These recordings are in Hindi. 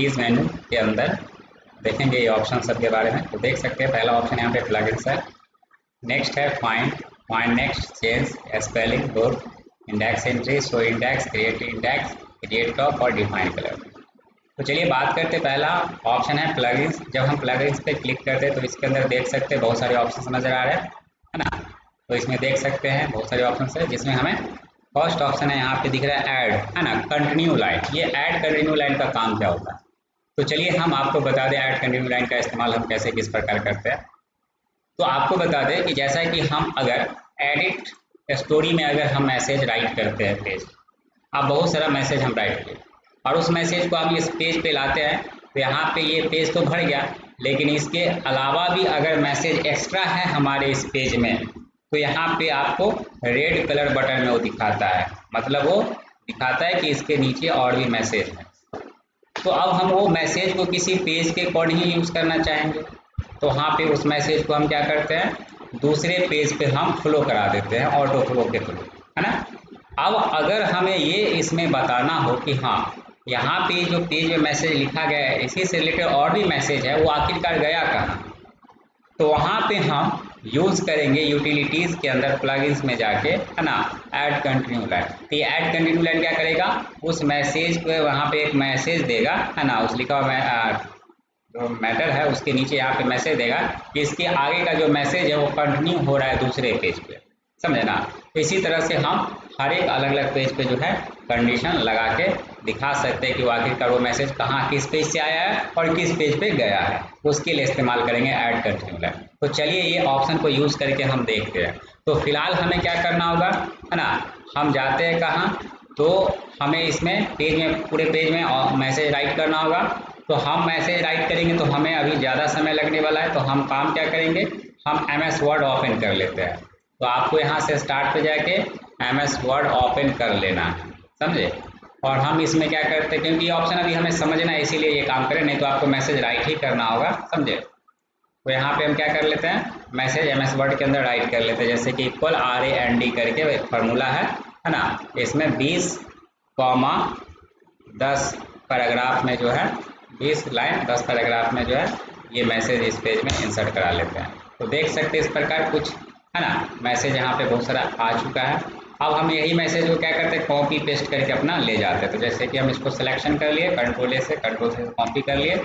यूटिलिटीज़ मेनू के अंदर देखेंगे ये ऑप्शन सब के बारे में। तो देख सकते हैं पहला ऑप्शन यहाँ पे प्लगइन्स है, नेक्स्ट है find next, change, spelling, book, index entry, show index, create top और डिफाइन कलर। तो चलिए बात करते हैं, पहला ऑप्शन है प्लगइन्स। जब हम प्लगइन्स पे क्लिक करते हैं तो इसके अंदर देख सकते हैं बहुत सारे ऑप्शन नज़र आ रहे हैं, है ना। तो इसमें देख सकते हैं बहुत सारे ऑप्शन है, जिसमें हमें फर्स्ट ऑप्शन है यहाँ पे दिख रहा है ऐड, है ना, कंटिन्यू लाइन। ये ऐड कंटिन्यू लाइन का काम क्या होता है, तो चलिए हम आपको बता दें ऐड कंटिन्यू लाइन का इस्तेमाल हम कैसे किस प्रकार करते हैं। तो आपको बता दें कि जैसा कि हम अगर एडिट स्टोरी में अगर हम मैसेज राइट करते हैं पेज, अब बहुत सारा मैसेज हम राइट किए और उस मैसेज को हम इस पेज पे लाते हैं, तो यहाँ पे ये पेज तो भर गया, लेकिन इसके अलावा भी अगर मैसेज एक्स्ट्रा है हमारे इस पेज में, तो यहाँ पे आपको रेड कलर बटन में वो दिखाता है, मतलब वो दिखाता है कि इसके नीचे और भी मैसेज है। तो अब हम वो मैसेज को किसी पेज के अकॉर्डिंग ही यूज़ करना चाहेंगे, तो वहाँ पे उस मैसेज को हम क्या करते हैं, दूसरे पेज पे हम फ्लो करा देते हैं ऑटो फ्लो के थ्रू, है ना। अब अगर हमें ये इसमें बताना हो कि हाँ यहाँ पे जो पेज में मैसेज लिखा गया है इसी से रिलेटेड और भी मैसेज है, वो आखिरकार गया कहाँ, तो वहाँ पे हम यूज़ करेंगे यूटिलिटीज़ के अंदर प्लगइन्स में जाके, है ना, ऐड कंटिन्यू लाइन। तो ये ऐड कंटिन्यू लाइन क्या करेगा, उस मैसेज को वहाँ पे एक मैसेज देगा, है ना, उस लिखा हुआ जो मैटर है उसके नीचे यहाँ पे मैसेज देगा कि इसके आगे का जो मैसेज है वो कंटिन्यू हो रहा है दूसरे पेज पे, समझे ना। तो इसी तरह से हम हर एक अलग अलग पेज पे जो है कंडीशन लगा के दिखा सकते हैं कि आखिरकार वो मैसेज कहाँ किस पेज से आया है और किस पेज पे गया है, उसके लिए इस्तेमाल करेंगे ऐड कंटिन्यू लाइन। तो चलिए ये ऑप्शन को यूज़ करके हम देखते हैं। तो फिलहाल हमें क्या करना होगा, है ना, हम जाते हैं कहाँ, तो हमें इसमें पेज में पूरे पेज में मैसेज राइट करना होगा। तो हम मैसेज राइट करेंगे तो हमें अभी ज़्यादा समय लगने वाला है, तो हम काम क्या करेंगे, हम MS वर्ड ओपन कर लेते हैं। तो आपको यहाँ से स्टार्ट पे जाके MS वर्ड ओपन कर लेना है, समझे। और हम इसमें क्या करते हैं, क्योंकि ये ऑप्शन अभी हमें समझना है इसीलिए ये काम करें, नहीं तो आपको मैसेज राइट ही करना होगा, समझे। तो यहाँ पे हम क्या कर लेते हैं, मैसेज MS वर्ड के अंदर राइट कर लेते हैं, जैसे कि इक्वल RAND करके एक फार्मूला है ना, इसमें 20,10 पैराग्राफ में जो है 20 लाइन 10 पैराग्राफ में जो है ये मैसेज इस पेज में इंसर्ट करा लेते हैं। तो देख सकते हैं इस प्रकार कुछ, है ना, मैसेज यहाँ पे बहुत सारा आ चुका है। अब हम यही मैसेज को क्या करते हैं, कॉपी पेस्ट करके अपना ले जाते हैं। तो जैसे कि हम इसको सिलेक्शन कर लिए, कंट्रोल से कॉपी कर लिए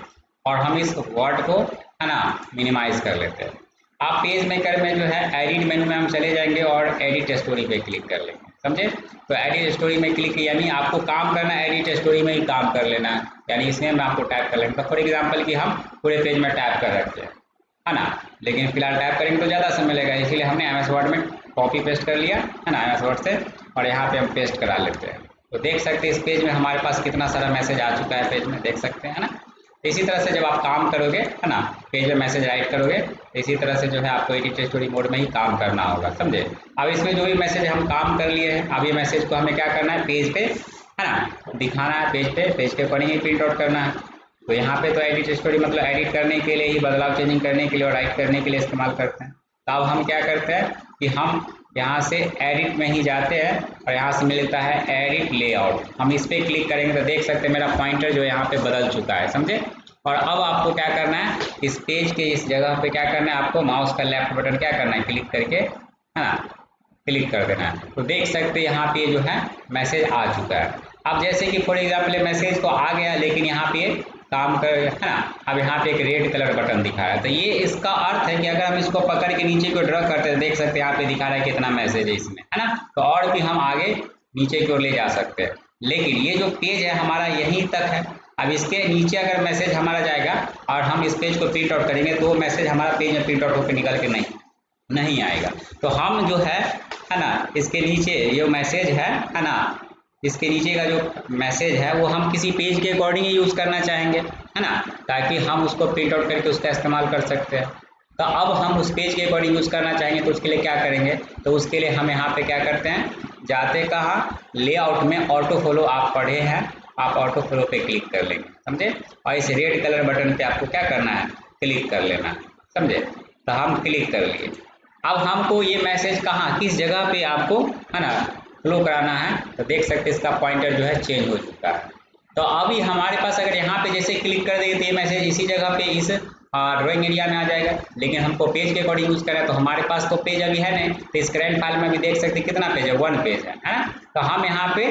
और हम इस वर्ड को, है ना, मिनिमाइज कर लेते हैं। आप पेज मेकर में जो है एडिट मेनू में हम चले जाएंगे और एडिट स्टोरी पे क्लिक कर लेंगे, समझे। तो एडिट स्टोरी में क्लिक, यानी आपको काम करना है एडिट स्टोरी में ही काम कर लेना है, यानी इसमें मैं आपको टाइप कर लेंगे। तो फॉर एग्जांपल कि हम पूरे पेज में टाइप कर रखते हैं, है ना, लेकिन फिलहाल टाइप करेंगे तो ज़्यादा समय लगेगा, इसीलिए हमने MS वर्ड में कॉपी पेस्ट कर लिया, है ना, MS वर्ड से, और यहाँ पे हम पेस्ट करा लेते हैं। तो देख सकते हैं इस पेज में हमारे पास कितना सारा मैसेज आ चुका है, पेज में देख सकते हैं, है ना। इसी तरह से जब आप काम करोगे, है ना, पेज में मैसेज राइट करोगे, इसी तरह से जो है आपको एडिट स्टोरी मोड में ही काम करना होगा, समझे। अब इसमें जो भी मैसेज हम काम कर लिए हैं, अब ये मैसेज को हमें क्या करना है, पेज पे, है ना, दिखाना है, पेज के अकॉर्डिंग ही प्रिंट आउट करना है। तो यहाँ पे तो एडिट स्टोरी मतलब एडिट करने के लिए ही, बदलाव चेंजिंग करने के लिए और राइट करने के लिए इस्तेमाल करते हैं। तो अब हम क्या करते हैं कि हम यहाँ से एडिट में ही जाते हैं और यहाँ से मिलता है एडिट लेआउट, हम इस पर क्लिक करेंगे तो देख सकते हैं मेरा पॉइंटर जो यहाँ पे बदल चुका है, समझे। और अब आपको क्या करना है, इस पेज के इस जगह पे क्या करना है, आपको माउस का लेफ्ट बटन क्या करना है, क्लिक करके, है ना, क्लिक कर देना है। तो देख सकते हैं यहाँ पे जो है मैसेज आ चुका है। अब जैसे कि फॉर एग्जाम्पल मैसेज तो आ गया, लेकिन यहाँ पे काम कर, है ना, अब यहाँ पे एक रेड कलर बटन दिखाया है। तो ये इसका अर्थ है कि अगर हम इसको पकड़ के नीचे को ड्रैग करते हैं, देख सकते हैं यहाँ पे दिखा रहा है कितना मैसेज है इसमें, है ना। तो और भी हम आगे नीचे की ओर ले जा सकते हैं, लेकिन ये जो पेज है हमारा यहीं तक है। अब इसके नीचे अगर मैसेज हमारा जाएगा और हम इस पेज को प्रिंट आउट करेंगे तो मैसेज हमारा पेज में प्रिंट आउट होकर निकल के नहीं आएगा। तो हम जो है ना, इसके नीचे ये मैसेज है ना, इसके नीचे का जो मैसेज है वो हम किसी पेज के अकॉर्डिंग ही यूज़ करना चाहेंगे, है ना, ताकि हम उसको प्रिंट आउट करके उसका इस्तेमाल कर सकते हैं। तो अब हम उस पेज के अकॉर्डिंग यूज़ करना चाहेंगे तो उसके लिए क्या करेंगे, तो उसके लिए हम यहाँ पे क्या करते हैं, जाते कहाँ, लेआउट में ऑटो फॉलो आप पढ़े हैं, आप ऑटो फ्लो पे क्लिक कर लेंगे, समझे। और इस रेड कलर बटन पे आपको क्या करना है, क्लिक कर लेना है, समझे। तो हम क्लिक कर लिए। अब हमको ये मैसेज कहाँ, किस जगह पे आपको, है ना, फ्लो कराना है। तो देख सकते हैं इसका पॉइंटर जो है चेंज हो चुका है। तो अभी हमारे पास अगर यहाँ पे जैसे क्लिक कर देंगे तो ये मैसेज इसी जगह पे इस ड्राइंग एरिया में आ जाएगा, लेकिन हमको पेज के अकॉर्डिंग यूज करें तो हमारे पास तो पेज अभी है नहीं, तो इस करंट फाइल में भी देख सकते हैं कितना पेज है, 1 पेज है ना। तो हम यहाँ पे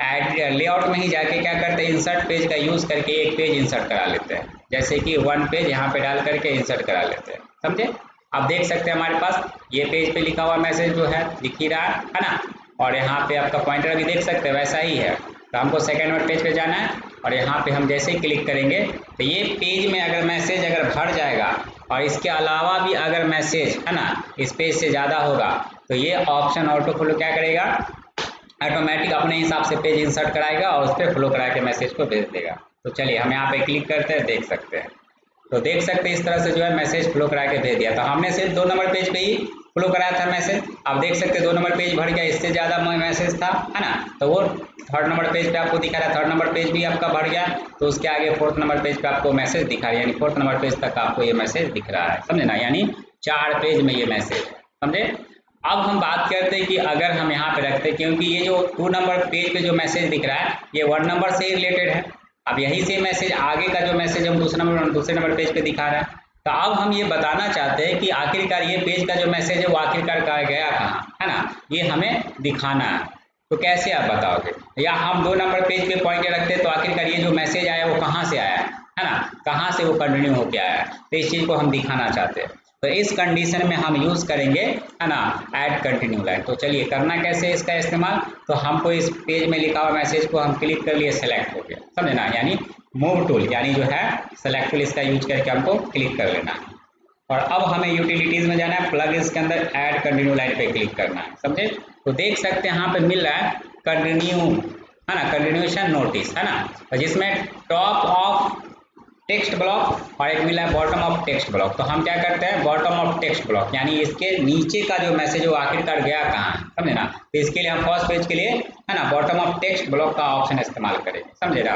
एड लेआउट में ही जाके क्या करते हैं, इंसर्ट पेज का यूज करके एक पेज इंसर्ट करा लेते हैं, जैसे कि 1 पेज यहाँ पे डाल करके इंसर्ट करा लेते हैं, समझे। आप देख सकते हैं हमारे पास ये पेज पे लिखा हुआ मैसेज जो है दिख ही रहा है ना, और यहाँ पे आपका पॉइंटर भी देख सकते हैं वैसा ही है। तो हमको सेकेंड नंबर पेज पे जाना है और यहाँ पे हम जैसे ही क्लिक करेंगे तो ये पेज में अगर मैसेज अगर भर जाएगा और इसके अलावा भी अगर मैसेज है ना इस पेज से ज़्यादा होगा तो ये ऑप्शन ऑटो फ्लो क्या करेगा, ऑटोमेटिक अपने हिसाब से पेज इंसर्ट कराएगा और उस पर फ्लो करा के मैसेज को भेज देगा। तो चलिए हम यहाँ पे क्लिक करते हैं, देख सकते हैं, तो देख सकते हैं इस तरह से जो है मैसेज फ्लो करा के भेज दिया। तो हमने सिर्फ 2 नंबर पेज पे ही फ्लो कराया था मैसेज, आप देख सकते हैं 2 नंबर पेज भर गया, इससे ज़्यादा मैसेज था है ना, तो वो 3rd नंबर पेज पे आपको दिखा रहा है, 3rd नंबर पेज भी आपका भर गया, तो उसके आगे 4th नंबर पेज पे आपको मैसेज दिखा रहा है, यानी 4th नंबर पेज तक आपको ये मैसेज दिख रहा है, समझे ना, यानी 4 पेज में ये मैसेज है, समझे। अब हम बात करते हैं कि अगर हम यहाँ पे रखते हैं, क्योंकि ये जो 2 नंबर पेज पे जो मैसेज दिख रहा है ये 1 नंबर से ही रिलेटेड है, अब यही से मैसेज आगे का जो मैसेज हम दूसरे नंबर पेज पे दिखा रहा है। तो अब हम ये बताना चाहते हैं कि आखिरकार ये पेज का जो मैसेज है वो आखिरकार गया कहाँ, है ना, ये हमें दिखाना है। तो कैसे आप बताओगे, या हम 2 नंबर पेज पे पॉइंट रखते हैं तो आखिरकार ये जो मैसेज आया वो कहाँ से आया है ना, कहाँ से वो कंटिन्यू होके आया है, तो इस चीज़ को हम दिखाना चाहते हैं। तो इस कंडीशन में हम यूज़ करेंगे है ना ऐड कंटिन्यू लाइन। तो चलिए करना कैसे इसका इस्तेमाल, तो हमको इस पेज में लिखा हुआ मैसेज को हम क्लिक कर लिए, सेलेक्ट हो गया, समझे ना, यानी मूव टूल यानी जो है सेलेक्ट टूल इसका यूज करके हमको क्लिक कर लेना है। और अब हमें यूटिलिटीज में जाना है, प्लगइन्स के अंदर ऐड कंटिन्यू लाइन पे क्लिक करना है, समझे। तो देख सकते हैं यहाँ पे मिल रहा है कंटिन्यू है ना, कंटिन्यूएशन नोटिस है ना, जिसमें टॉप ऑफ टेक्स्ट ब्लॉक और एक मिला है बॉटम ऑफ टेक्स्ट ब्लॉक। तो हम क्या करते हैं बॉटम ऑफ टेक्स्ट ब्लॉक यानी इसके नीचे का जो मैसेज वो आखिरकार गया कहाँ है, समझे ना। तो इसके लिए हम फर्स्ट पेज के लिए है ना बॉटम ऑफ टेक्स्ट ब्लॉक का ऑप्शन इस्तेमाल करेंगे, समझे ना।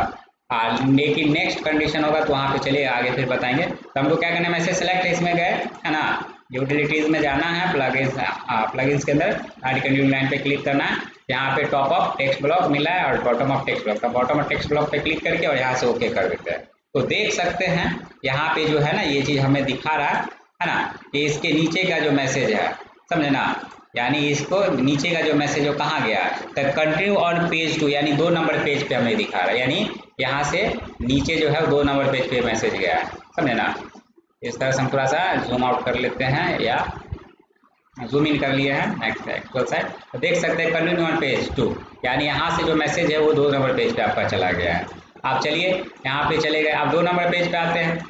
लेकिन नेक्स्ट कंडीशन होगा तो वहाँ पे चलिए आगे फिर बताएंगे। तो हमको क्या करना है, मैसेज सेलेक्ट इसमें गए है ना, यूटिलिटीज में जाना है, प्लगइन्स के अंदर ऐड कंटिन्यू लाइन पे क्लिक करना है, यहाँ पे टॉप ऑफ टेक्स्ट ब्लॉक मिला है और bottom of text block, bottom of text block पे क्लिक करके और यहाँ से ओके कर देते हैं। तो देख सकते हैं यहाँ पे जो है ना ये चीज़ हमें दिखा रहा है ना, कि इसके नीचे का जो मैसेज है, समझे ना, यानी इसको नीचे का जो मैसेज वो कहाँ गया, तो कंटिन्यू ऑन पेज 2 यानी 2 नंबर पेज पे हमें दिखा रहा है, यानी यहाँ से नीचे जो है 2 नंबर पेज पे मैसेज गया है, समझे ना। इस तरह से हम थोड़ा सा जूम आउट कर लेते हैं या जूम इन कर लिए हैं नेक्स्ट एक्चुअल साइड। तो देख सकते हैं कंटिन्यू ऑन पेज 2 यानी यहाँ से जो मैसेज है वो 2 नंबर पेज पे आपका चला गया है। आप चलिए यहाँ पे चले गए, आप 2 नंबर पेज पे आते हैं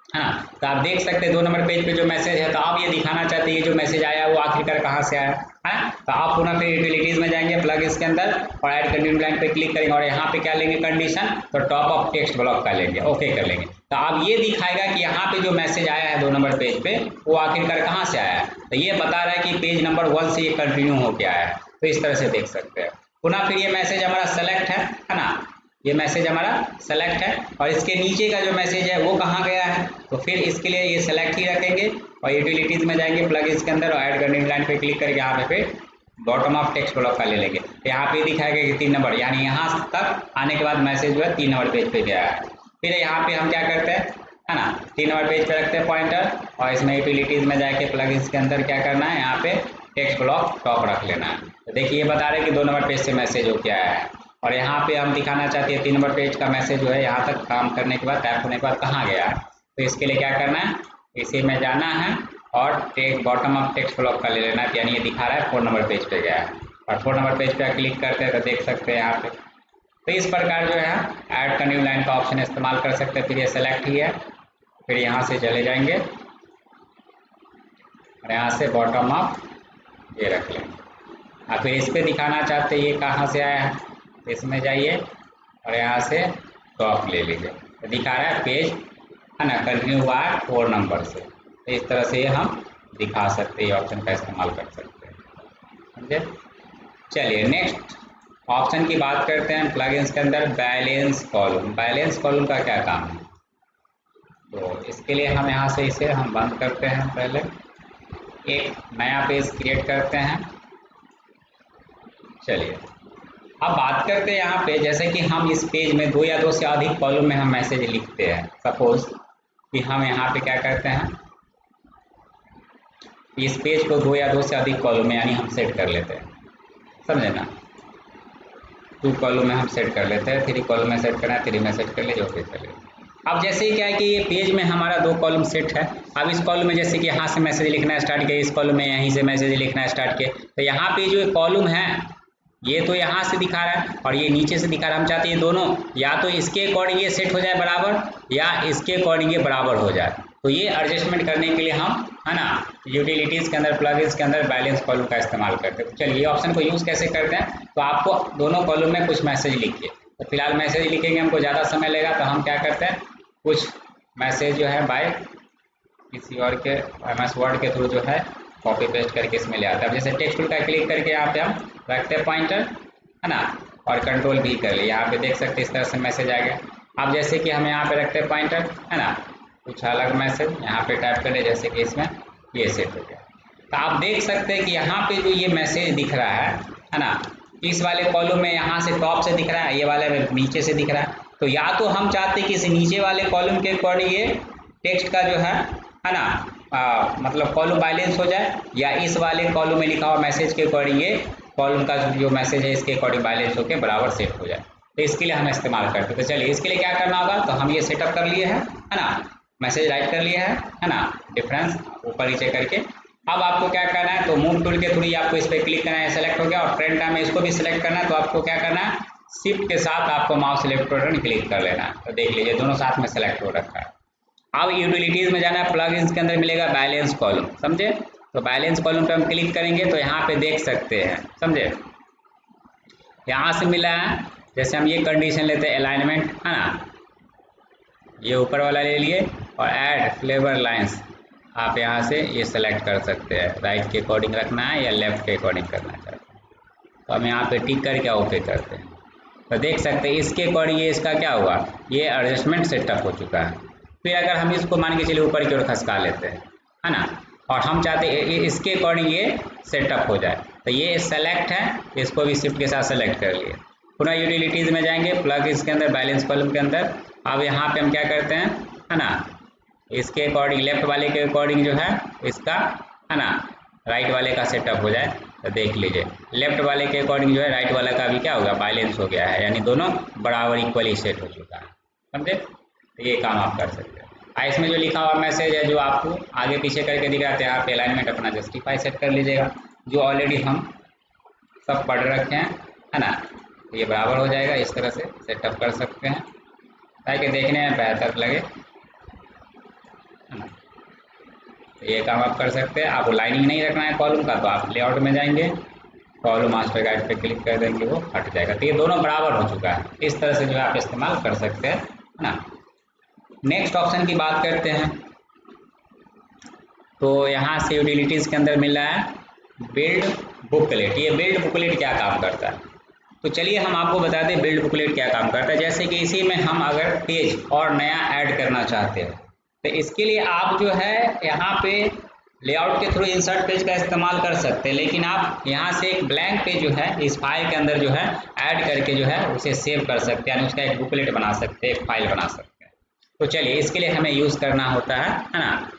हाँ, तो आप देख सकते हैं 2 नंबर पेज पे जो मैसेज है, तो आप ये दिखाना चाहते हैं ये जो मैसेज आया वो आखिरकार कहाँ से आया है। तो आप पुनः फिर यूटिलिटीज में जाएंगे, प्लगइन्स के अंदर और ऐड कंटिन्यू लाइन पे क्लिक करेंगे और यहाँ पे क्या लेंगे कंडीशन, तो टॉप ऑफ टेक्स्ट ब्लॉक का लेंगे, ओके कर लेंगे। तो अब ये दिखाएगा कि यहाँ पे जो मैसेज आया है 2 नंबर पेज पे वो आखिरकार कहाँ से आया है, तो ये बता रहा है कि पेज नंबर 1 से ये कंटिन्यू होके आया है। तो इस तरह से देख सकते हैं। पुनः फिर ये मैसेज हमारा सेलेक्ट है ना, ये मैसेज हमारा सेलेक्ट है और इसके नीचे का जो मैसेज है वो कहाँ गया है, तो फिर इसके लिए ये सेलेक्ट ही रखेंगे और यूटिलिटीज में जाएंगे, प्लगइन्स के अंदर और ऐड कंटिन्यू लाइन पे क्लिक करके यहाँ पे फिर बॉटम ऑफ टेक्स्ट ब्लॉक का ले लेंगे। तो यहाँ पे दिखाएगा कि 3 नंबर यानी यहाँ तक आने के बाद मैसेज जो है 3 नंबर पेज पे गया है। फिर यहाँ पे हम क्या करते हैं है ना, 3 नंबर पेज पे रखते हैं पॉइंटर और इसमें यूटिलिटीज में जाके प्लगइन्स के अंदर क्या करना है, यहाँ पे टेक्स्ट ब्लॉक टॉप रख लेना है। तो देखिए ये बता रहे हैं कि 2 नंबर पेज से मैसेज हो क्या है और यहाँ पे हम दिखाना चाहते हैं 3 नंबर पेज का मैसेज जो है यहाँ तक काम करने के बाद टैप होने के बाद कहाँ गया है। तो इसके लिए क्या करना है, इसी में जाना है और बॉटम ऑफ टेक्स्ट ब्लॉक का ले लेना है, यानी ये दिखा रहा है 4 नंबर पेज पे गया है और 4 नंबर पेज पे क्लिक करते हैं तो देख सकते हैं यहाँ पे। तो इस प्रकार जो है ऐड कंटिन्यू लाइन का ऑप्शन इस्तेमाल कर सकते हैं। फिर ये सेलेक्ट ही है, फिर यहाँ से चले जाएंगे और यहाँ से बॉटम ऑफ ये रख लेंगे और फिर इस पर दिखाना चाहते हैं ये कहाँ से आया है, इसमें जाइए और यहाँ से टॉप ले लीजिए, तो दिखा रहा है पेज है ना कंटिन्यू बाय 4 नंबर से। तो इस तरह से हम दिखा सकते हैं, ऑप्शन का इस्तेमाल कर सकते हैं, समझे। चलिए नेक्स्ट ऑप्शन की बात करते हैं प्लगइन्स के अंदर, बैलेंस कॉलम। बैलेंस कॉलम का क्या काम है, तो इसके लिए हम यहाँ से इसे हम बंद करते हैं, पहले एक नया पेज क्रिएट करते हैं। चलिए अब बात करते हैं यहाँ पे, जैसे कि हम इस पेज में 2 या 2 से अधिक कॉलम में हम मैसेज लिखते हैं। सपोज कि हम यहाँ पे क्या करते हैं, इस पेज को 2 या 2 से अधिक कॉलम में यानी हम सेट कर लेते हैं, समझे ना। 2 कॉलम में हम सेट कर लेते हैं, 3 कॉलम में सेट करना है 3 में सेट कर लीजिए, ओके कर लीजिए। अब जैसे क्या है कि ये पेज में हमारा 2 कॉलम सेट है। अब इस कॉलम में जैसे कि यहाँ से मैसेज लिखना स्टार्ट किया, इस कॉलम में यहीं से मैसेज लिखना स्टार्ट किया, तो यहाँ पे जो कॉलम है ये तो यहाँ से दिखा रहा है और ये नीचे से दिखा रहा है। हम चाहते हैं दोनों या तो इसके अकॉर्डिंग ये सेट हो जाए बराबर या इसके अकॉर्डिंग ये बराबर हो जाए। तो ये एडजस्टमेंट करने के लिए हम, है ना, यूटिलिटीज़ के अंदर, प्लगइन्स के अंदर बैलेंस कॉलम का इस्तेमाल करते हैं। तो चलिए ये ऑप्शन को यूज़ कैसे करते हैं, तो आपको दोनों कॉलम में कुछ मैसेज लिखिए। तो फिलहाल मैसेज लिखेंगे, हमको ज़्यादा समय लगेगा, तो हम क्या करते हैं, कुछ मैसेज जो है बाय किसी और के MS वर्ड के थ्रू जो है कॉपी पेस्ट करके इसमें ले आता है। जैसे टेक्स्ट टूल का क्लिक करके यहाँ पे हम रखते हैं पॉइंटर, है ना, और कंट्रोल भी कर लिए, यहाँ पे देख सकते हैं इस तरह से मैसेज आ गया। अब जैसे कि हम यहाँ पे रखते हैं पॉइंटर, है ना, कुछ अलग मैसेज यहाँ पे टाइप कर ले, जैसे कि इसमें ये सेट हो गया। तो आप देख सकते हैं कि यहाँ पे जो ये मैसेज दिख रहा है ना, इस वाले कॉलम में यहाँ से टॉप से दिख रहा है, ये वाले में नीचे से दिख रहा है। तो या तो हम चाहते हैं कि इस नीचे वाले कॉलम के अकॉर्डिंग ये टेक्स्ट का जो है ना, मतलब कॉलम बैलेंस हो जाए, या इस वाले कॉलम में लिखा हुआ मैसेज के अकॉर्डिंग ये कॉलम का जो मैसेज है इसके अकॉर्डिंग बैलेंस होकर बराबर सेट हो जाए। तो इसके लिए हम इस्तेमाल करते हैं। तो चलिए इसके लिए क्या करना होगा, तो हम ये सेटअप कर लिए है ना, मैसेज राइट कर लिया है ना, डिफरेंस ऊपर नीचे करके। अब आपको क्या करना है, तो मूव टूल के थ्रू आपको इस पर क्लिक करना है, सेलेक्ट हो गया, और ट्रेंड टाइम में इसको भी सिलेक्ट करना है। तो आपको क्या करना है, शिफ्ट के साथ आपको माउस लेफ्ट बटन क्लिक कर लेना है। तो देख लीजिए दोनों साथ में सेलेक्ट हो रखा है। अब यूटिलिटीज़ में जाना है, प्लगइन्स के अंदर मिलेगा बैलेंस कॉलम, समझे। तो बैलेंस कॉलम पे हम क्लिक करेंगे तो यहाँ पे देख सकते हैं, समझे, यहाँ से मिला है। जैसे हम ये कंडीशन लेते हैं अलाइनमेंट, है ना, ये ऊपर वाला ले लिए, और ऐड फ्लेवर लाइंस आप यहाँ से ये सेलेक्ट कर सकते हैं, राइट के अकॉर्डिंग रखना है या लेफ्ट के अकॉर्डिंग करना चाहते हैं। तो हम यहाँ पे टिक करके ओके करते हैं। तो देख सकते हैं इसके अकॉर्डिंग ये इसका क्या हुआ, ये एडजस्टमेंट सेटअप हो चुका है। फिर अगर हम इसको मान के चलिए ऊपर की ओर खसका लेते हैं, है ना, और हम चाहते हैं इसके अकॉर्डिंग ये सेटअप हो जाए, तो ये सेलेक्ट है, इसको भी शिफ्ट के साथ सेलेक्ट कर लिए। पुनः यूटिलिटीज़ में जाएंगे, प्लग इसके अंदर बैलेंस कॉलम के अंदर। अब यहाँ पे हम क्या करते हैं, है ना, इसके अकॉर्डिंग लेफ्ट वाले के अकॉर्डिंग जो है इसका, है ना, राइट वाले का सेटअप हो जाए। तो देख लीजिए लेफ्ट वाले के अकॉर्डिंग जो है राइट वाला का भी क्या होगा, बैलेंस हो गया है, यानी दोनों बराबर इक्वली सेट हो चुका है, समझे। तो ये काम आप कर सकते हैं। इसमें जो लिखा हुआ मैसेज है जो आपको आगे पीछे करके दिखाते हैं, आप अलाइनमेंट अपना जस्टिफाई सेट कर लीजिएगा, जो ऑलरेडी हम सब पढ़ रखे हैं, है ना। ये बराबर हो जाएगा, इस तरह से सेटअप कर सकते हैं ताकि देखने में बेहतर लगे, है ना। तो ये काम आप कर सकते हैं। आपको लाइनिंग नहीं रखना है कॉलम का, तो आप लेआउट में जाएंगे, कॉलम मास्टर गाइड पे क्लिक कर देंगे, वो हट जाएगा। तो ये दोनों बराबर हो चुका है, इस तरह से जो है आप इस्तेमाल कर सकते हैं, है ना। नेक्स्ट ऑप्शन की बात करते हैं, तो यहाँ से यूटिलिटीज़ के अंदर मिल रहा है बिल्ड बुकलेट। ये बिल्ड बुकलेट क्या काम करता है, तो चलिए हम आपको बता दें बिल्ड बुकलेट क्या काम करता है। जैसे कि इसी में हम अगर पेज और नया ऐड करना चाहते हैं, तो इसके लिए आप जो है यहाँ पे लेआउट के थ्रू इंसर्ट पेज का इस्तेमाल कर सकते हैं, लेकिन आप यहाँ से एक ब्लैंक पेज जो है इस फाइल के अंदर जो है ऐड करके जो है उसे सेव कर सकते हैं, यानी उसका एक बुकलेट बना सकते हैं, एक फाइल बना सकते हैं। तो चलिए इसके लिए हमें यूज़ करना होता है ना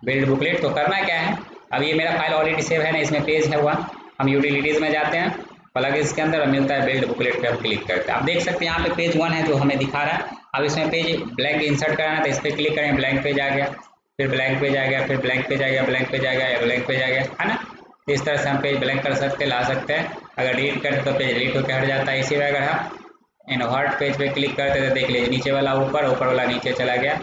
बिल्ड बुकलेट। तो करना क्या है, अब ये मेरा फाइल ऑलरेडी सेव है ना, इसमें पेज है हुआ, हम यूटिलिटीज़ में जाते हैं, प्लगइन्स के अंदर मिलता है बिल्ड बुकलेट पे हम क्लिक करते हैं। आप देख सकते हैं यहाँ पे पेज 1 है जो हमें दिखा रहा है। अब इसमें पेज ब्लैंक इंसर्ट कराना है, तो इस पर क्लिक करें, ब्लैंक पेज आ गया, फिर ब्लैंक पेज आ गया, फिर ब्लैंक पेज आ गया, ब्लैंक पेज आ गया, या ब्लैंक पेज आ गया, है ना। तो इस तरह से हम पेज ब्लैंक कर सकते हैं, ला सकते हैं। अगर डिलीट करते तो पेज डिलीट होकर हट जाता है। इसी में अगर हम इन्वर्ट पेज पे क्लिक करते हैं तो देख लीजिए नीचे वाला ऊपर, ऊपर वाला नीचे चला गया।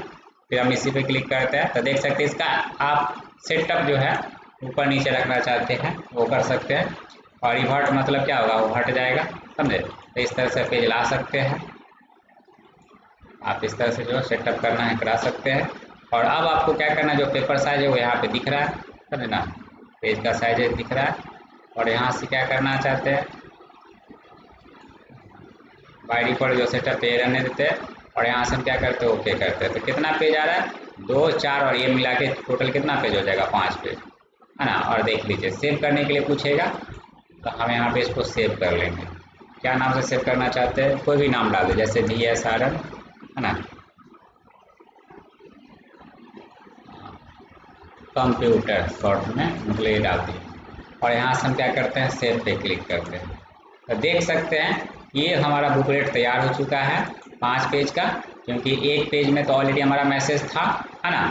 फिर हम इसी पे क्लिक करते हैं तो देख सकते हैं इसका आप सेटअप जो है ऊपर नीचे रखना चाहते हैं वो कर सकते हैं, और रिवर्ट मतलब क्या होगा, वो हट जाएगा, समझे। तो इस तरह से पेज ला सकते हैं आप, इस तरह से जो सेटअप करना है करा सकते हैं। और अब आपको क्या करना है, जो पेपर साइज है वो यहाँ पे दिख रहा है, समझे ना, पेज का साइज दिख रहा है। और यहाँ से क्या करना चाहते हैं, बाय डिफॉल्ट जो सेटअप पे रहने देते हैं, और यहाँ से हम क्या करते हैं, ओके करते हैं। तो कितना पेज आ रहा है, 2, 4 और ये मिला के टोटल कितना पेज हो जाएगा, 5 पेज, है ना। और देख लीजिए सेव करने के लिए पूछेगा, तो हम यहाँ पे इसको सेव कर लेंगे, क्या नाम से सेव करना चाहते हैं, कोई भी नाम डाल दे, जैसे VSRM है ना, कंप्यूटर शॉर्ट में मतलब ये डाल दिए। और यहाँ से हम क्या करते हैं, सेव पे क्लिक करते हैं। तो देख सकते हैं ये हमारा बुकलेट तैयार हो चुका है 5 पेज का, क्योंकि एक पेज में तो ऑलरेडी हमारा मैसेज था, है ना,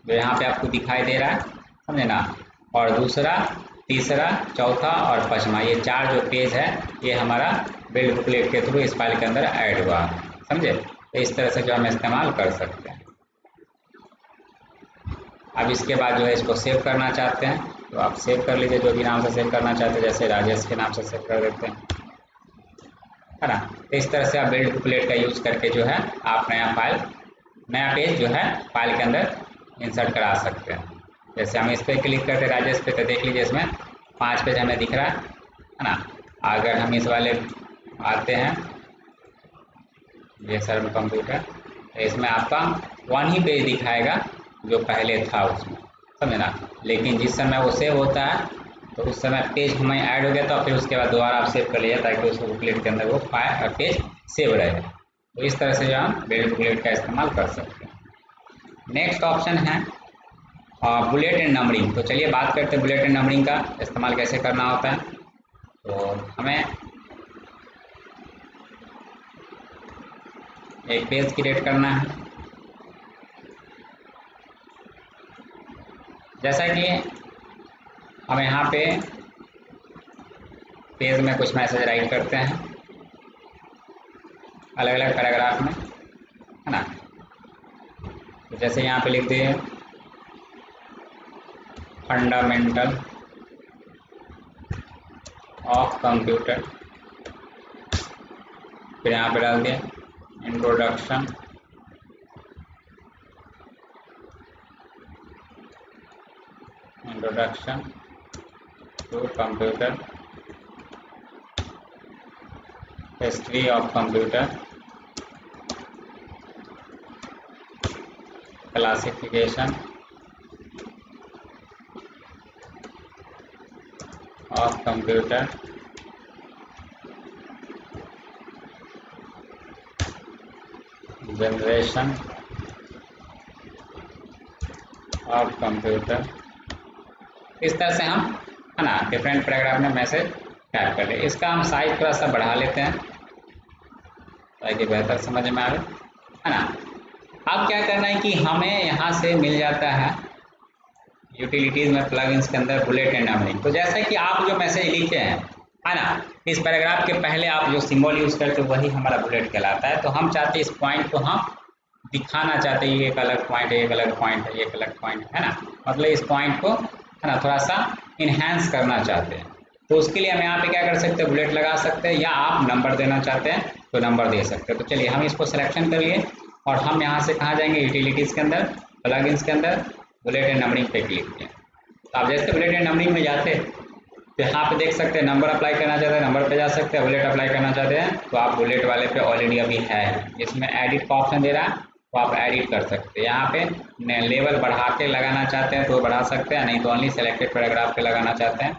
जो यहाँ पे आपको दिखाई दे रहा है, समझे ना। और दूसरा, तीसरा, चौथा और पांचवा, ये 4 जो पेज है ये हमारा बिल्ड बुकलेट के थ्रू इस फाइल के अंदर ऐड हुआ, समझे। तो इस तरह से जो हम इस्तेमाल कर सकते हैं। अब इसके बाद जो है इसको सेव करना चाहते हैं तो आप सेव कर लीजिए, जो भी नाम से सेव करना चाहते हैं, जैसे राजेश के नाम से सेव कर देते हैं, है ना। तो इस तरह से आप बिल्ड बुकलेट का यूज करके जो है आप नया पेज जो है फाइल के अंदर इंसर्ट करा सकते हैं। जैसे हम इस पर क्लिक करते हैं राजेश पे, तो देख लीजिए इसमें 5 पेज हमें दिख रहा है ना। अगर हम इस वाले आते हैं ये सर्व कंप्यूटर, तो इसमें आपका 1 ही पेज दिखाएगा जो पहले था उसमें, समझे ना। लेकिन जिस समय वो सेव होता है तो उस समय पेज हमें ऐड हो गया, तो फिर उसके बाद दोबारा आप सेव कर लीजिए ताकि उस बुकलेट के अंदर वो फाइल पेज सेव रहे। तो इस तरह से जो हम बिल्ड बुकलेट का इस्तेमाल कर सकते हैं। नेक्स्ट ऑप्शन है बुलेट एंड नंबरिंग। तो चलिए बात करते हैं बुलेट एंड नंबरिंग का इस्तेमाल कैसे करना होता है। तो हमें एक पेज क्रिएट करना है, जैसा कि हम यहाँ पे पेज में कुछ मैसेज राइट करते हैं अलग अलग पैराग्राफ में, है ना। तो जैसे यहाँ पे लिख दिए फंडामेंटल ऑफ कंप्यूटर, फिर यहाँ पे डाल दिए introduction to computer, history of computer, classification of computer, generation of computer. इस तरह से हम, है ना, डिफरेंट पैराग्राफ में मैसेज टाइप कर ले। इसका हम साइज थोड़ा सा बढ़ा लेते हैं ताकि बेहतर समझ में आए, है ना। अब क्या करना है कि हमें यहाँ से मिल जाता है यूटिलिटीज़ में प्लगइन्स के अंदर बुलेट एंड नंबरिंग। तो जैसा कि आप जो मैसेज लिखे हैं, है ना, इस पैराग्राफ के पहले आप जो सिंबल यूज़ करते हो वही हमारा बुलेट कहलाता है। तो हम चाहते हैं इस पॉइंट को हम दिखाना चाहते हैं, ये एक अलग पॉइंट है, एक अलग पॉइंट है, एक अलग पॉइंट है ना, मतलब इस पॉइंट को, है ना, थोड़ा सा इन्हेंस करना चाहते हैं। तो उसके लिए हम यहाँ पे क्या कर सकते हैं, बुलेट लगा सकते हैं, या आप नंबर देना चाहते हैं तो नंबर दे सकते हैं। तो चलिए हम इसको सिलेक्शन कर लिए और हम यहाँ से कहाँ जाएंगे, यूटिलिटीज़ के अंदर, प्लगइन्स के अंदर, बुलेट एंड नंबरिंग पे क्लिक किए। तो आप जैसे बुलेट एंड नंबरिंग में जाते तो यहाँ पे देख सकते हैं नंबर अप्लाई करना चाहते हैं, नंबर पे जा सकते हैं। बुलेट अप्लाई करना चाहते हैं तो आप बुलेट वाले पे ऑलरेडी अभी है, इसमें एडिट का ऑप्शन दे रहा है तो आप एडिट कर सकते हैं। यहाँ पे लेवल बढ़ा के लगाना चाहते हैं तो बढ़ा सकते हैं, नहीं तो ओनली सेलेक्टेड पैराग्राफ पे लगाना चाहते हैं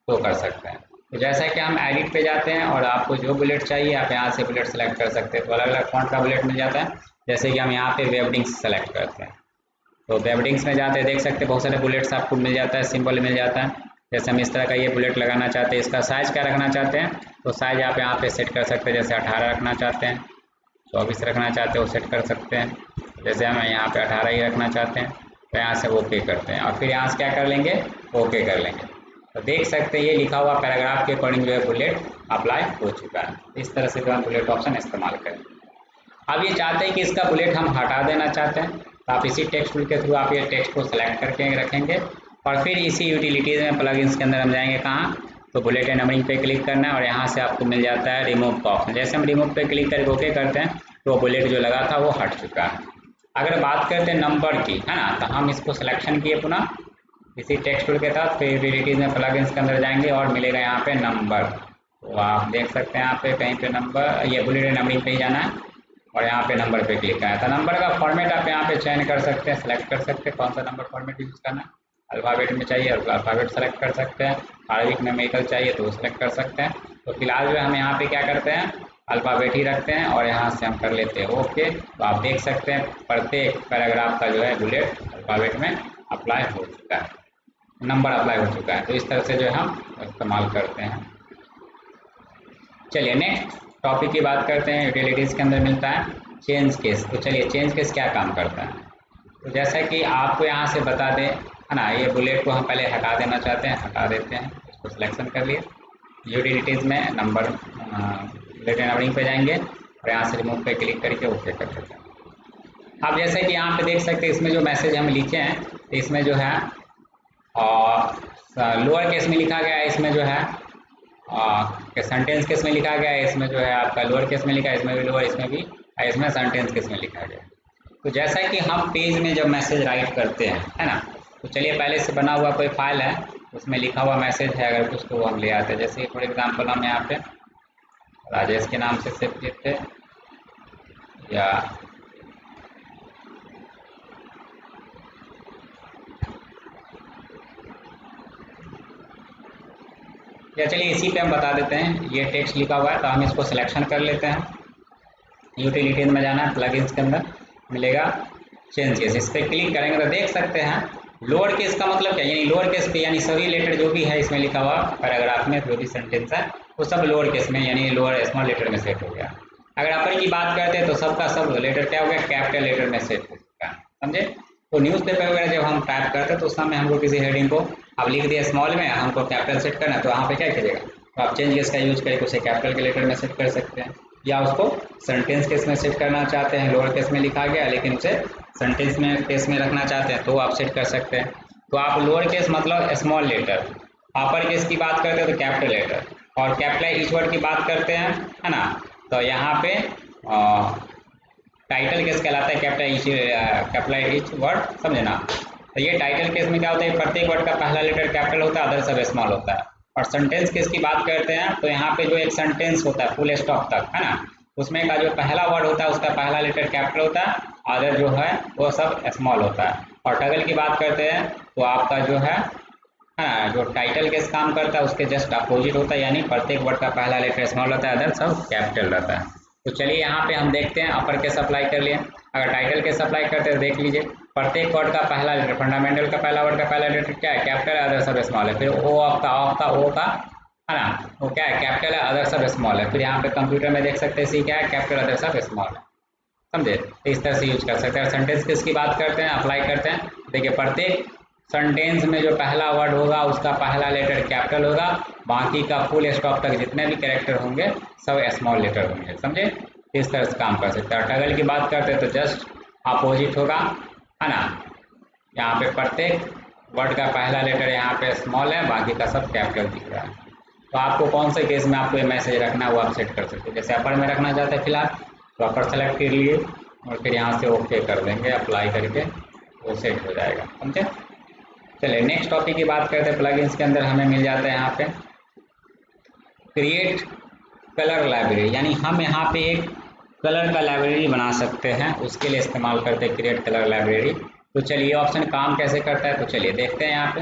तो कर सकते हैं। तो जैसा कि हम एडिट पे जाते हैं और आपको जो बुलेट चाहिए आप यहाँ से बुलेट सेलेक्ट कर सकते हैं। तो अलग अलग फॉन्ट का बुलेट मिल जाता है, जैसे कि हम यहाँ पे वेबडिंग्स सेलेक्ट करते हैं तो वेबडिंग्स में जाते हैं, देख सकते हैं बहुत सारे बुलेट्स आपको मिल जाता है, सिंबल मिल जाता है। जैसे हम इस तरह का ये बुलेट लगाना चाहते हैं, इसका साइज़ क्या रखना चाहते हैं तो साइज़ आप यहाँ पे सेट कर सकते हैं। जैसे 18 रखना चाहते हैं, 24 रखना चाहते हैं वो सेट कर सकते हैं। जैसे हम यहाँ पे 18 ही रखना चाहते हैं तो यहाँ से ओके करते हैं और फिर यहाँ से क्या कर लेंगे, ओके कर लेंगे। तो देख सकते हैं ये लिखा हुआ पैराग्राफ के अकॉर्डिंग जो है बुलेट अप्लाई हो चुका है। इस तरह से जो हम बुलेट ऑप्शन इस्तेमाल करें। अब ये चाहते हैं कि इसका बुलेट हम हटा देना चाहते हैं तो आप इसी टेक्स्ट टूल के थ्रू आप ये टेक्स्ट को सेलेक्ट करके रखेंगे और फिर इसी यूटिलिटीज़ में प्लगइन्स के अंदर हम जाएंगे कहाँ, तो बुलेट एंड नंबरिंग पे क्लिक करना है और यहाँ से आपको मिल जाता है रिमूव का ऑप्शन। जैसे हम रिमूव पे क्लिक करके ओके करते हैं तो बुलेट जो लगा था वो हट चुका है। अगर बात करते हैं नंबर की, है ना, तो हम इसको सिलेक्शन किए पुनः इसी टेक्स्ट टूल के साथ, फिर यूटिलिटीज़ में प्लगइन्स के अंदर जाएंगे और मिलेगा यहाँ पे नंबर। तो आप देख सकते हैं यहाँ पे कहीं पे नंबर, ये बुलेट एंड नंबरिंग पे ही जाना है और यहाँ पे नंबर पे क्लिक करना है। तो नंबर का फॉर्मेट आप यहाँ पे चयन कर सकते हैं, सेलेक्ट कर सकते हैं कौन सा नंबर फॉर्मेट यूज़ करना है। अल्फ़ाबेट में चाहिए और अल्फ़ाबेट सेलेक्ट कर सकते हैं, अरबिक न्यूमेरिकल चाहिए तो वो सेलेक्ट कर सकते हैं। तो फिलहाल जो हम यहाँ पे क्या करते हैं, अल्फ़ाबेट ही रखते हैं और यहाँ से हम कर लेते हैं ओके। तो आप देख सकते हैं प्रत्येक पैराग्राफ का जो है बुलेट अल्फ़ाबेट में अप्लाई हो चुका है, नंबर अप्लाई हो चुका है। तो इस तरह से जो है हम इस्तेमाल करते हैं। चलिए नेक्स्ट टॉपिक की बात करते हैं। यूटिलिटीज़ के अंदर मिलता है चेंज केस। तो चलिए चेंज केस क्या काम करता है। तो जैसा कि आपको यहाँ से बता दें, है ना, ये बुलेट को हम पहले हटा देना चाहते हैं, हटा देते हैं, इसको सिलेक्शन कर लिए। यूटिलिटीज़ में नंबर बुलेट नंबरिंग पे जाएंगे और यहाँ से रिमूव पे क्लिक करके ओके कर देते हैं। अब जैसे कि यहाँ पे देख सकते हैं इसमें जो मैसेज हम लिखे हैं, तो इसमें जो है लोअर केस में लिखा गया है, इसमें जो है सेंटेंस केस में लिखा गया है, इसमें जो है आपका लोअर केस में लिखा है, इसमें भी लोअर, इसमें भी, इसमें सेंटेंस केस में लिखा गया है। तो जैसा कि हम पेज में जब मैसेज राइट करते हैं, है ना, तो चलिए पहले से बना हुआ कोई फाइल है उसमें लिखा हुआ मैसेज है अगर कुछ, तो हम ले आते हैं। जैसे फॉर एग्जांपल हम यहाँ पे राजेश के नाम से सेव किए थे, या चलिए इसी पे हम बता देते हैं। ये टेक्स्ट लिखा हुआ है तो हम इसको सिलेक्शन कर लेते हैं। यूटिलिटीज में जाना है, प्लगइन्स के अंदर मिलेगा चेंज केस, इस पर क्लिक करेंगे तो देख सकते हैं लोअर केस का मतलब क्या, यानी लोअर केस पे यानी सभी लेटर जो भी है इसमें लिखा हुआ पैराग्राफ में जो भी सेंटेंस है वो सब लोअर केस में यानी लोअर स्मॉल लेटर में सेट हो गया। अगर अपर की बात करते हैं तो सबका सब लेटर क्या हो गया, कैपिटल लेटर में सेट हो चुका है, समझे। तो न्यूज़पेपर वगैरह जब हम टाइप करते हैं तो उस समय हमको किसी हेडिंग को अब लिख दिया स्मॉल में, हमको कैपिटल सेट करना है तो यहाँ पे क्या करिएगा, तो आप चेंज केस का यूज करके उसे कैपिटल के लेटर में सेट कर सकते हैं, या उसको सेंटेंस केस में सेट करना चाहते हैं, लोअर केस में लिखा गया लेकिन उसे सेंटेंस में केस में रखना चाहते हैं तो आप सेट कर सकते हैं। तो आप लोअर केस मतलब स्मॉल लेटर, अपर केस की बात करते हैं तो कैपिटल लेटर, और कैपिटल ईच वर्ड की बात करते हैं, है ना, तो यहाँ पे टाइटल केस कहलाता है कैपिटल ईच वर्ड, समझे ना। तो ये टाइटल केस में क्या होता है, प्रत्येक वर्ड का पहला लेटर कैपिटल होता है, अदर सब स्मॉल होता है। और सेंटेंस केस की बात करते हैं तो यहाँ पे जो एक सेंटेंस होता है फुल स्टॉप तक, है ना, उसमें का जो पहला वर्ड होता है उसका पहला लेटर कैपिटल होता है, अदर जो है वो सब स्मॉल होता है। और टगल की बात करते हैं तो आपका जो है जो टाइटल केस काम करता है उसके जस्ट अपोजिट होता है, यानी प्रत्येक वर्ड का पहला लेटर स्मॉल होता है, अदर सब कैपिटल रहता है। तो चलिए यहाँ पे हम देखते हैं अपर केस अप्लाई कर लिए। अगर टाइटल केस अप्लाई करते हैं देख लीजिए प्रत्येक वर्ड का पहला लेटर, फंडामेंटल का पहला वर्ड का पहला लेटर क्या है, कैपिटल है, अदर सब स्मॉल है। फिर ओ का ओ का, है ना, वो क्या है, कैपिटल है, अदर सब स्मॉल है। फिर यहाँ पे कंप्यूटर में देख सकते हैं सी क्या है, कैपिटल अदर सब स्मॉल है, समझे। तो इस तरह से यूज कर सकते हैं। सेंटेंस केस की बात करते हैं, अप्लाई करते हैं, देखिए प्रत्येक सेंटेंस में जो पहला वर्ड होगा उसका पहला लेटर कैपिटल होगा, बाकी का फुल स्टॉप तक जितने भी कैरेक्टर होंगे सब स्मॉल लेटर होंगे, समझे। इस तरह से काम कर सकते हैं। और टगल की बात करते हैं तो जस्ट अपोजिट होगा, है ना, यहाँ पे प्रत्येक वर्ड का पहला लेटर यहाँ पे स्मॉल है, बाकी का सब कैपिटल दिख रहा है। तो आपको कौन से केस में आपको ये मैसेज रखना है वो आप सेट कर सकते हैं। जैसे अपर में रखना चाहते हैं फिलहाल तो अपर सेलेक्ट कर लिए और फिर यहाँ से ओके कर देंगे, अप्लाई करके वो सेट हो जाएगा, समझे। चलिए नेक्स्ट टॉपिक की बात करते हैं। प्लगइन्स के अंदर हमें मिल जाता है यहाँ पे क्रिएट कलर लाइब्रेरी, यानी हम यहाँ पे एक कलर का लाइब्रेरी बना सकते हैं, उसके लिए इस्तेमाल करते हैं क्रिएट कलर लाइब्रेरी। तो चलिए ऑप्शन काम कैसे करता है तो चलिए देखते हैं। यहाँ पे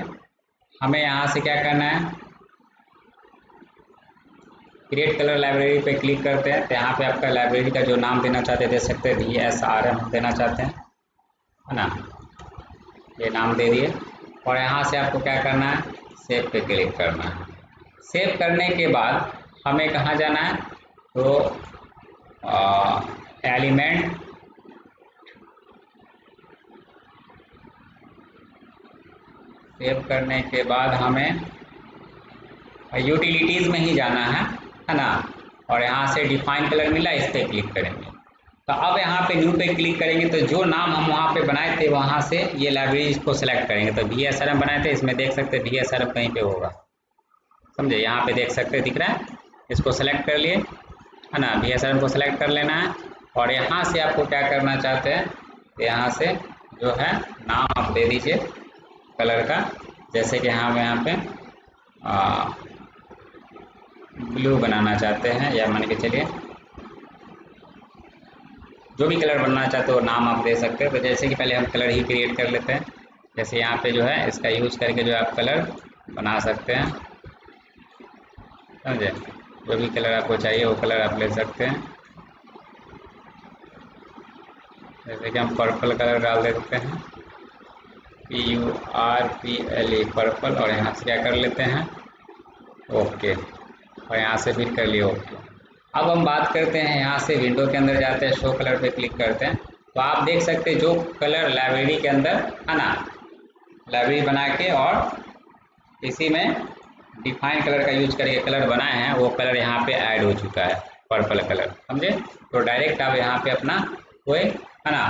हमें यहाँ से क्या करना है, क्रिएट कलर लाइब्रेरी पे क्लिक करते हैं। तो यहाँ पे आपका लाइब्रेरी का जो नाम देना चाहते हैं दे सकते हैं, VSRM देना चाहते हैं, है ना, ये नाम दे दिए। और यहाँ से आपको क्या करना है, सेव पे क्लिक करना है। सेव करने के बाद हमें कहाँ जाना है, तो एलिमेंट सेव करने के बाद हमें यूटिलिटीज़ में ही जाना है ना, और यहाँ से डिफाइन कलर मिला, इस पर क्लिक करेंगे। तो अब यहाँ पे न्यू पे क्लिक करेंगे तो जो नाम हम वहाँ पे बनाए थे वहाँ से ये लाइब्रेरी को सेलेक्ट करेंगे। तो VSRM बनाए थे, इसमें देख सकते हैं VSRM कहीं पे होगा, समझे, यहाँ पे देख सकते हैं दिख रहा है, इसको सेलेक्ट कर लिए, है ना, VSRM को सेलेक्ट कर लेना है। और यहाँ से आपको क्या करना चाहते हैं, यहाँ से जो है नाम आप दे दीजिए कलर का, जैसे कि यहाँ पे ब्लू बनाना चाहते हैं, या मान के चलिए जो भी कलर बनना चाहते हो नाम आप दे सकते हैं। तो जैसे कि पहले हम कलर ही क्रिएट कर लेते हैं, जैसे यहाँ पे जो है इसका यूज करके जो आप कलर बना सकते हैं, समझे। जो भी कलर आपको चाहिए वो कलर आप ले सकते हैं। जैसे कि हम पर्पल कलर डाल देते हैं, PURPLE पर्पल, और यहाँ से क्या कर लेते हैं ओके, और यहाँ से फिर कर लिए ओके। अब हम बात करते हैं यहाँ से विंडो के अंदर जाते हैं, शो कलर पे क्लिक करते हैं, तो आप देख सकते हैं जो कलर लाइब्रेरी के अंदर है ना, लाइब्रेरी बना के और इसी में डिफाइन कलर का यूज करके कलर बनाए हैं, वो कलर यहाँ पे ऐड हो चुका है, पर्पल कलर, समझे। तो डायरेक्ट आप यहाँ पे अपना कोई है ना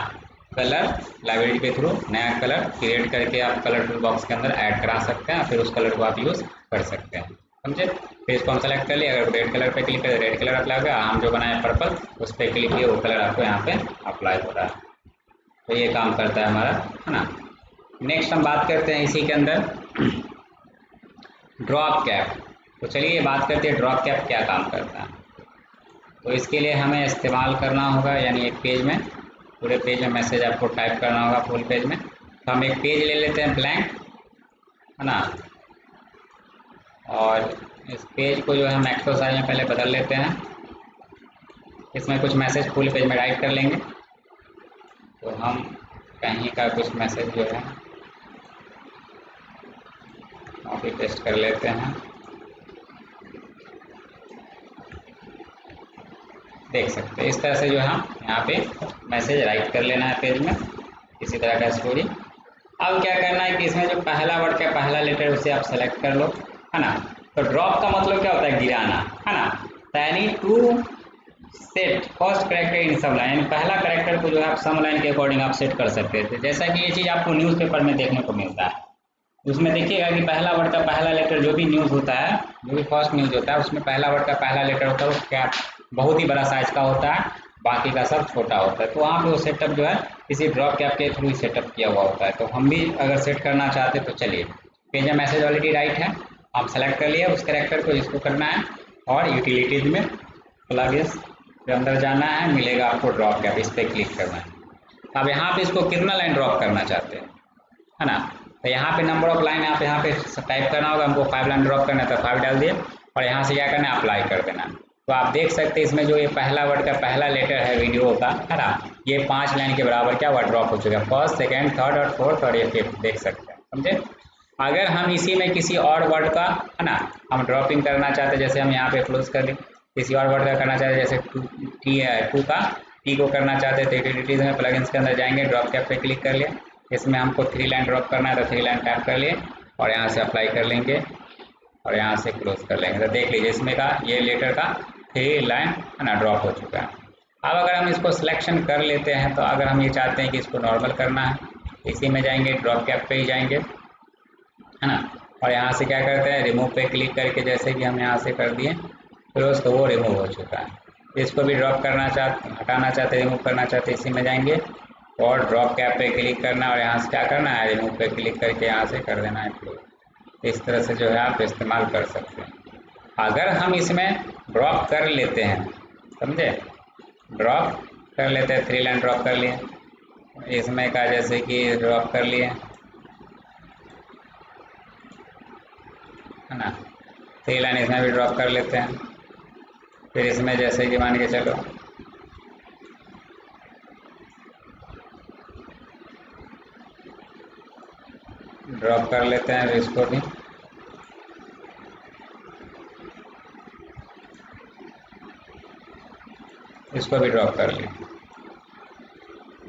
कलर लाइब्रेरी के थ्रू नया कलर क्रिएट करके आप कलर टूल बॉक्स के अंदर ऐड करा सकते हैं, फिर उस कलर को आप यूज़ कर सकते हैं, समझे। फिर इसको हम सेलेक्ट कर लिए, अगर रेड कलर पे क्लिक करें रेड कलर अप्लाई होगा, हम जो बनाए पर्पल उस पर क्लिक किए वो कलर आपको यहाँ पे अप्लाई हो रहा है। तो ये काम करता है हमारा, है ना। नेक्स्ट हम बात करते हैं इसी के अंदर ड्रॉप कैप। तो चलिए बात करते हैं ड्रॉप कैप क्या काम करता है। तो इसके लिए हमें इस्तेमाल करना होगा, यानी एक पेज में, पूरे पेज में मैसेज आपको टाइप करना होगा फुल पेज में। तो हम एक पेज ले लेते हैं ब्लैंक, है ना, और इस पेज को जो है हम एक्स्ट्रा साइज में पहले बदल लेते हैं, इसमें कुछ मैसेज फुल पेज में टाइप कर लेंगे। तो हम कहीं का कुछ मैसेज जो है कॉपी पेस्ट कर लेते हैं, देख सकते हैं इस तरह से जो है हम यहाँ पे मैसेज राइट कर लेना है पेज में, इसी तरह का स्टोरी। अब क्या करना है कि इसमें जो पहला वर्ड का पहला लेटर उसे आप सेलेक्ट कर लो, है ना। तो ड्रॉप का मतलब क्या होता है, गिराना, है ना। यानी to set first character in सब लाइन, पहला करेक्टर को जो है आप सम लाइन के अकॉर्डिंग आप सेट कर सकते थे। जैसा कि ये चीज़ आपको न्यूज़पेपर में देखने को मिलता है, उसमें देखिएगा कि पहला वर्ड का पहला लेटर जो भी न्यूज़ होता है, जो भी फर्स्ट न्यूज़ होता है, उसमें पहला वर्ड का पहला लेटर होता है वो क्या बहुत ही बड़ा साइज का होता है, बाकी का सब छोटा होता है। तो वहाँ पे वो सेटअप जो है किसी ड्रॉप कैप के थ्रू ही सेटअप किया हुआ होता है। तो हम भी अगर सेट करना चाहते तो चलिए, पेज में मैसेज ऑलरेडी राइट है, आप सेलेक्ट कर लिए उस कैरेक्टर को, इसको करना है और यूटिलिटीज में प्लगइन्स के अंदर जाना है, मिलेगा आपको ड्रॉप कैप, इस पर क्लिक करना है। अब यहाँ पे इसको कितना लाइन ड्रॉप करना चाहते हैं, है ना। तो यहाँ पे नंबर ऑफ लाइन आप यहाँ पे टाइप करना होगा, हमको 5 लाइन ड्रॉप करना है तो 5 डाल दिए, और यहाँ से क्या करना है अप्लाई कर देना। तो आप देख सकते हैं इसमें जो ये पहला वर्ड का पहला लेटर है वीडियो का, है ना, ये 5 लाइन के बराबर क्या हुआ ड्रॉप हो चुका है, फर्स्ट सेकेंड थर्ड और फोर्थ और ये फिफ्थ, देख सकते हैं, समझे। अगर हम इसी में किसी और वर्ड का, है ना, हम ड्रॉपिंग करना चाहते हैं, जैसे हम यहाँ पे क्लोज कर दें, किसी और वर्ड का करना चाहते हैं, जैसे टू का टी को करना चाहते हैं, तो यूटिलिटीज में प्लगइन्स के अंदर जाएंगे, ड्रॉप कैप पे क्लिक कर लिए, इसमें हमको 3 लाइन ड्रॉप करना है तो 3 लाइन टैप कर लिए और यहाँ से अप्लाई कर लेंगे और यहाँ से क्लोज कर लेंगे। तो देख लीजिए इसमें का ये लेटर का 3 लाइन, है ना, ड्रॉप हो चुका है। अब अगर हम इसको सिलेक्शन कर लेते हैं, तो अगर हम ये चाहते हैं कि इसको नॉर्मल करना है, इसी में जाएंगे ड्रॉप कैप पे ही जाएंगे, है ना, और यहाँ से क्या करते हैं रिमूव पे क्लिक करके, जैसे कि हम यहाँ से कर दिए क्लोज, तो वो रिमूव हो चुका है। इसको भी ड्रॉप करना चाहते, हटाना चाहते, रिमूव करना चाहते, इसी में जाएंगे और ड्रॉप कैप पे क्लिक करना और यहाँ से क्या करना है रिमूव पे क्लिक करके यहाँ से कर देना है क्लोज। इस तरह से जो है आप इस्तेमाल कर सकते हैं। अगर हम इसमें ड्रॉप कर लेते हैं, समझे, ड्रॉप कर लेते हैं, 3 लाइन ड्रॉप कर लिए, इसमें का जैसे कि ड्रॉप कर लिए, है ना, 3 लाइन इसमें भी ड्रॉप कर लेते हैं। फिर इसमें जैसे कि मान के चलो ड्रॉप कर लेते हैं इसको भी, इसको भी ड्रॉप कर लें,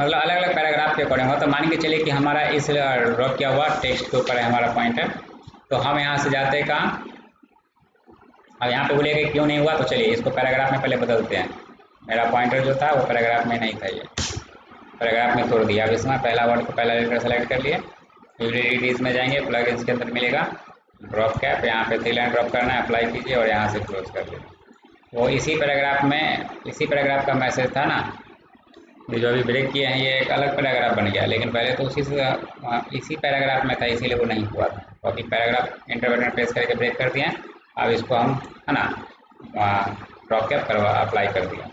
मतलब अलग अलग पैराग्राफ के अकॉर्डिंग हो। तो मान के चलिए कि हमारा इस ड्रॉप किया हुआ टेक्स्ट के ऊपर है हमारा पॉइंटर, तो हम यहाँ से जाते हैं कहाँ, अब यहाँ पे बोलिएगा क्यों नहीं हुआ, तो चलिए इसको पैराग्राफ में पहले बदलते हैं। मेरा पॉइंटर जो था वो पैराग्राफ में नहीं था, ये पैराग्राफ में तोड़ दिया। अब इसमें पहला वर्ड को पहला लेटर सेलेक्ट कर लिए, यूटिलिटीज में जाएंगे, प्लगइन्स के अंदर मिलेगा ड्रॉप कैप, यहाँ पे 3 लाइन ड्रॉप करना है, अप्लाई कीजिए और यहाँ से क्लोज कर लीजिए। वो इसी पैराग्राफ में, इसी पैराग्राफ का मैसेज था ना, जो अभी ब्रेक किए हैं, ये एक अलग पैराग्राफ बन गया, लेकिन पहले तो इसी पैराग्राफ में था, इसीलिए वो नहीं हुआ था। तो अभी पैराग्राफ इंटर बटन प्रेस करके ब्रेक कर दिया, अब इसको हम, है ना, ड्रॉप कैप करवा अप्लाई कर दिया।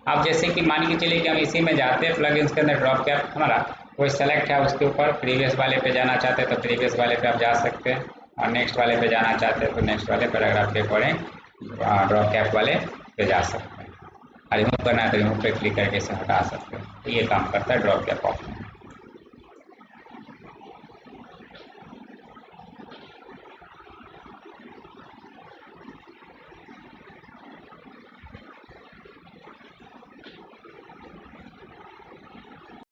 अब जैसे कि मान के चलिए कि हम इसी में जाते हैं प्लगइन्स के अंदर ड्रॉप कैप हमारा, वो सेलेक्ट है, उसके ऊपर प्रीवियस वाले पे जाना चाहते हैं तो प्रीवियस वाले पे आप जा सकते हैं, और नेक्स्ट वाले पे जाना चाहते हैं तो नेक्स्ट वाले पैराग्राफ के अकॉर्डिंग ड्रॉ कैप वाले पे जा सकते हैं। रिमूव करना है तो रिमूव पे क्लिक करके इसे हटा सकते हैं। ये काम करता है ड्रॉ कैप ऑप्शन।